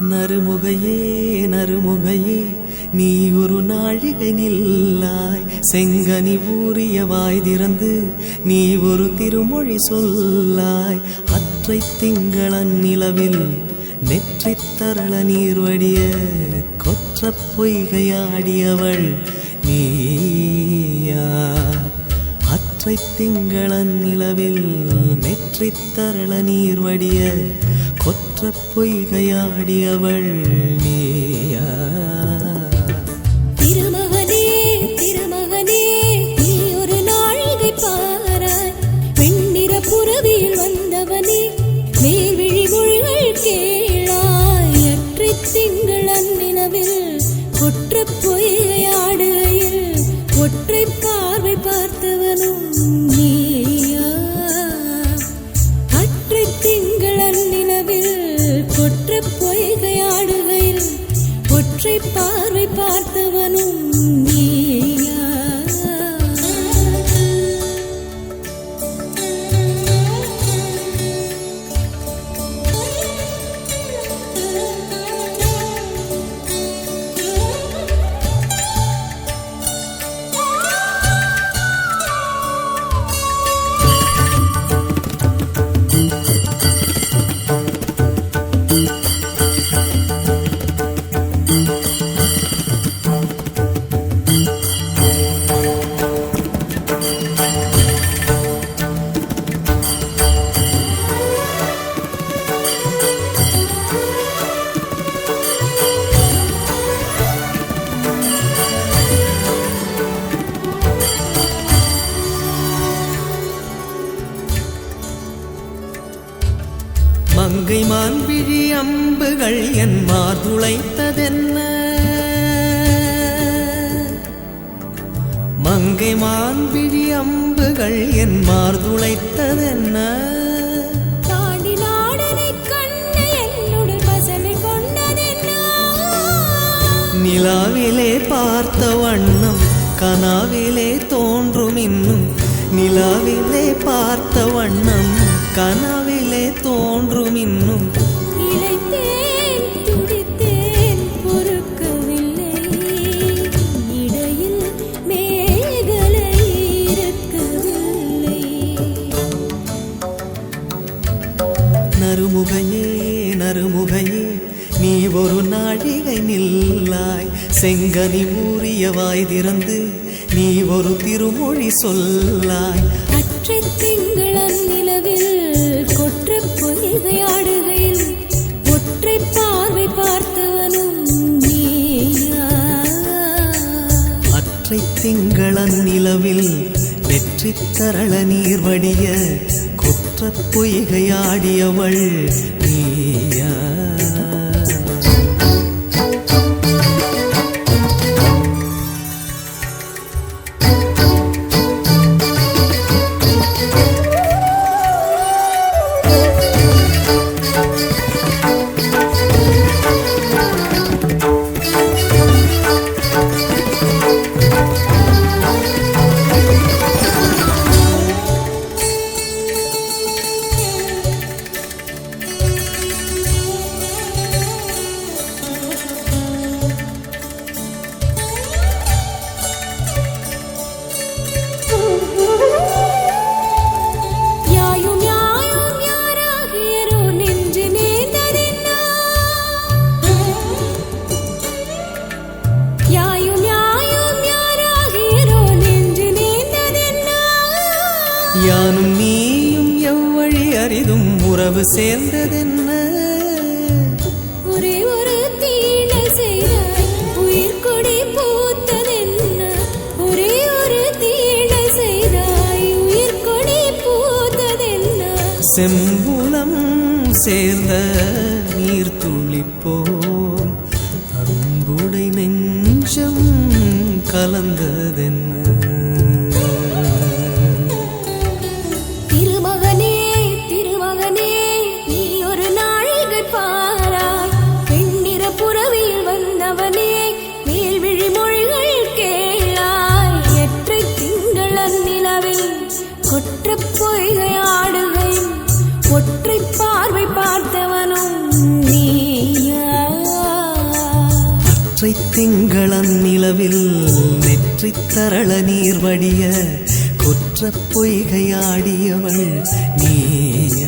நறுமுகையே நறுமுகையே நீ ஒரு நாழிகை நில்லாய், செங்கனி ஊறிய வாய் திறந்து நீ ஒரு திருமொழி சொல்லாய். அற்றை திங்களன் நிலவில் நெற்றித் தரள நீர் வடிய கொற்ற பொய்கையாடியவள் நீயா? அற்றை திங்களன் நிலவில் நெற்றித் தரள நீர் வடிய கொற்ற பொய்கையாடியவள் நீயா? திருமகனே திருமகனே நீ ஒரு நாழிகை பாராய், வெண்ணிற புறவியில் வந்தவனே மேல்விழி மொழிகள் கேளாய். அற்றை திங்களன் நிலவில் கொற்ற பொய்கையாடுகையில் ஒற்றை பார்வை பார்த்தவனும் நீயா? அற்றை திங்களன் நிலவில் கொற்ற பொய்கையாடுகையில் ஒற்றை பார்வை பார்த்தவனும் நீயா? மங்கை மான்விழி அம்புகள் என் மார்துளைத்ததென்ன? மங்கை மான்விழி அம்புகள் என் மார்துளைத்ததென்ன? நிலாவிலே பார்த்த வண்ணம் கனாவிலே தோன்றும் இன்னும், நிலாவிலே பார்த்த வண்ணம் கனாவிலே தோன்றும் இன்னும். இளைத்தேன் துடித்தேன் பொறுக்கவில்லை, இடையில் மேகலை இருக்கவில்லை. நறுமுகையே நறுமுகையே நீ ஒரு நாழிகை நில்லாய், செங்கனி ஊறிய வாய் திறந்து நீ ஒரு திருமொழி சொல்லாய். அற்றை திங்களன் நிலவில் கொற்ற பொய்கையாடுகையில் ஒற்றை பார்வை பார்த்தவனும் நீயா? அற்றை திங்களன் நிலவில் வெற்றித் தரள நீர் வடிய கொற்ற பொய்கையாடியவள் நீயா? யானும் நீயும் எவ்வழி அரிதும் உறவு சேர்ந்ததென்ன? ஒரே ஒரு தீண்டை செய்தாய் உயிர் கொடி பூத்ததென்ன? ஒரே ஒரு தீண்டை செய்தாய் உயிர் கொடி பூத்ததென்ன? செம்புலம் சேர்ந்த நீர் துளிப்போம் அன்புடை நெஞ்சம் கலந்ததென்ன? கொற்ற பொய்கையாடுகையில் ஒற்றை பார்வை பார்த்தவனும் நீயா? ஒற்றை திங்களன் நிலவில் நெற்றி தரள நீர் வடிய கொற்ற பொய்கையாடியவள் நீய